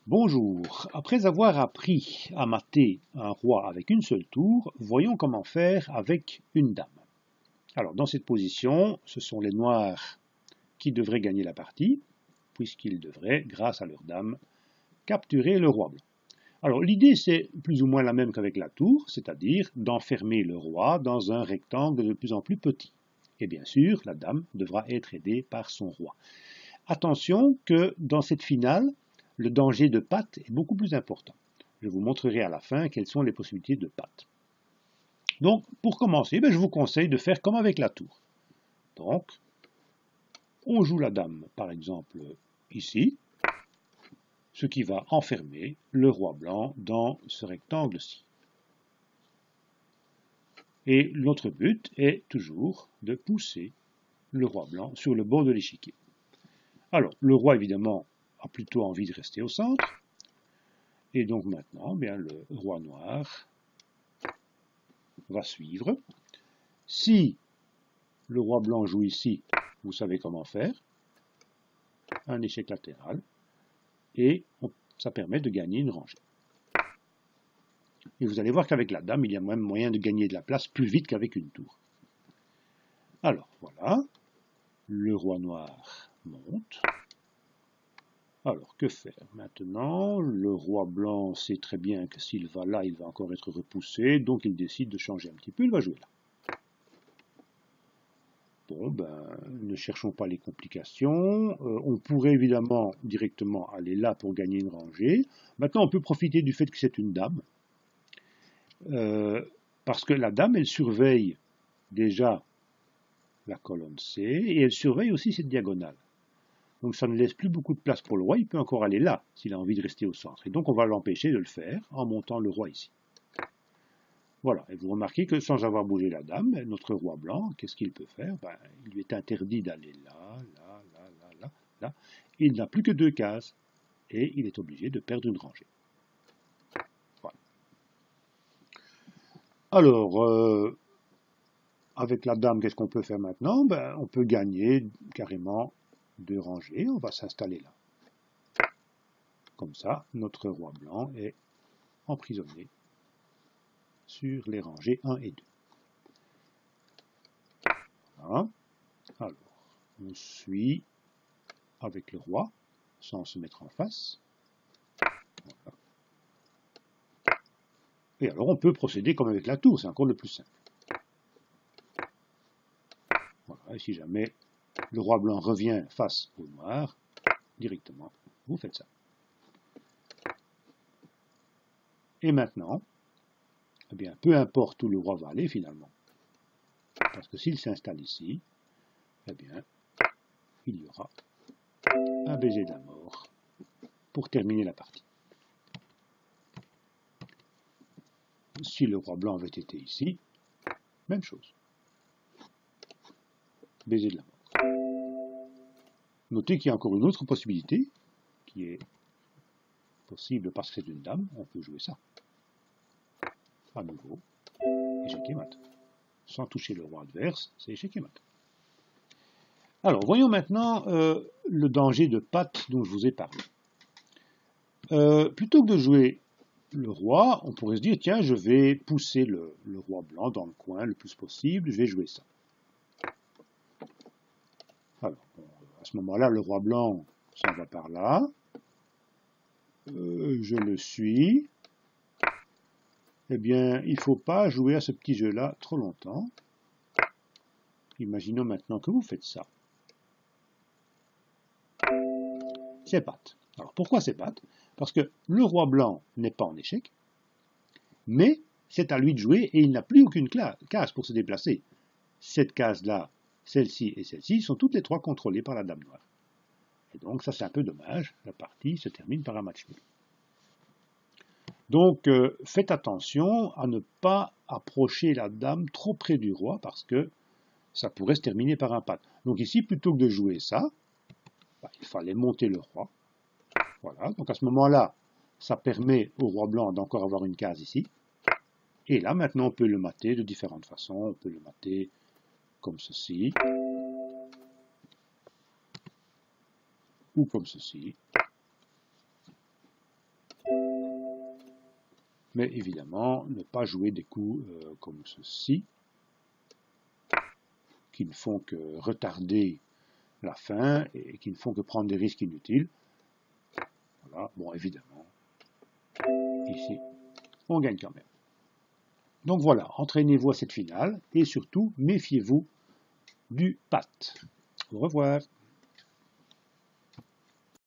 Bonjour. Après avoir appris à mater un roi avec une seule tour, voyons comment faire avec une dame. Alors, dans cette position, ce sont les noirs qui devraient gagner la partie, puisqu'ils devraient, grâce à leur dame, capturer le roi blanc. Alors, l'idée, c'est plus ou moins la même qu'avec la tour, c'est-à-dire d'enfermer le roi dans un rectangle de plus en plus petit. Et bien sûr, la dame devra être aidée par son roi. Attention que dans cette finale, le danger de patte est beaucoup plus important. Je vous montrerai à la fin quelles sont les possibilités de patte. Donc, pour commencer, je vous conseille de faire comme avec la tour. Donc, on joue la dame, par exemple, ici, ce qui va enfermer le roi blanc dans ce rectangle-ci. Et l'autre but est toujours de pousser le roi blanc sur le bord de l'échiquier. Alors, le roi, évidemment, a plutôt envie de rester au centre. Et donc maintenant, le roi noir va suivre. Si le roi blanc joue ici, vous savez comment faire. Un échec latéral. Et ça permet de gagner une rangée. Et vous allez voir qu'avec la dame, il y a même moyen de gagner de la place plus vite qu'avec une tour. Alors, voilà. Le roi noir monte. Alors, que faire maintenant? Le roi blanc sait très bien que s'il va là, il va encore être repoussé, donc il décide de changer un petit peu, il va jouer là. Bon, ne cherchons pas les complications. On pourrait évidemment directement aller là pour gagner une rangée. Maintenant, on peut profiter du fait que c'est une dame. Parce que la dame, elle surveille déjà la colonne C, et elle surveille aussi cette diagonale. Donc ça ne laisse plus beaucoup de place pour le roi, il peut encore aller là, s'il a envie de rester au centre. Et donc on va l'empêcher de le faire en montant le roi ici. Voilà, et vous remarquez que sans avoir bougé la dame, notre roi blanc, qu'est-ce qu'il peut faire? Il lui est interdit d'aller là. Il n'a plus que 2 cases, et il est obligé de perdre une rangée. Voilà. Alors, avec la dame, qu'est-ce qu'on peut faire maintenant? On peut gagner carrément 2 rangées, on va s'installer là. Comme ça, notre roi blanc est emprisonné sur les rangées 1 et 2. Voilà. Alors, on suit avec le roi, sans se mettre en face. Voilà. Et alors, on peut procéder comme avec la tour, c'est encore le plus simple. Voilà, et si jamais le roi blanc revient face au noir, directement, vous faites ça. Et maintenant, peu importe où le roi va aller finalement, parce que s'il s'installe ici, il y aura un baiser de la mort pour terminer la partie. Si le roi blanc avait été ici, même chose. Baiser de la mort. Notez qu'il y a encore une autre possibilité, qui est possible parce que c'est une dame, on peut jouer ça. À nouveau, échec et mat. Sans toucher le roi adverse, c'est échec et mat. Alors, voyons maintenant le danger de patte dont je vous ai parlé. Plutôt que de jouer le roi, on pourrait se dire, tiens, je vais pousser le roi blanc dans le coin le plus possible, je vais jouer ça. Alors, à ce moment-là, le roi blanc s'en va par là. Je le suis. Il ne faut pas jouer à ce petit jeu-là trop longtemps. Imaginons maintenant que vous faites ça. C'est patte. Alors, pourquoi c'est patte? Parce que le roi blanc n'est pas en échec, mais c'est à lui de jouer et il n'a plus aucune case pour se déplacer. Cette case-là, celle-ci et celle-ci sont toutes les trois contrôlées par la dame noire. Et donc ça c'est un peu dommage, la partie se termine par un match nul. Donc faites attention à ne pas approcher la dame trop près du roi parce que ça pourrait se terminer par un patte. Donc ici, plutôt que de jouer ça, il fallait monter le roi. Voilà, donc à ce moment-là, ça permet au roi blanc d'encore avoir une case ici. Et là, maintenant, on peut le mater de différentes façons. On peut le mater comme ceci. Ou comme ceci. Mais évidemment, ne pas jouer des coups comme ceci, qui ne font que retarder la fin et qui ne font que prendre des risques inutiles. Voilà, bon, évidemment, ici, on gagne quand même. Donc voilà, entraînez-vous à cette finale et surtout, méfiez-vous du pat. Au revoir.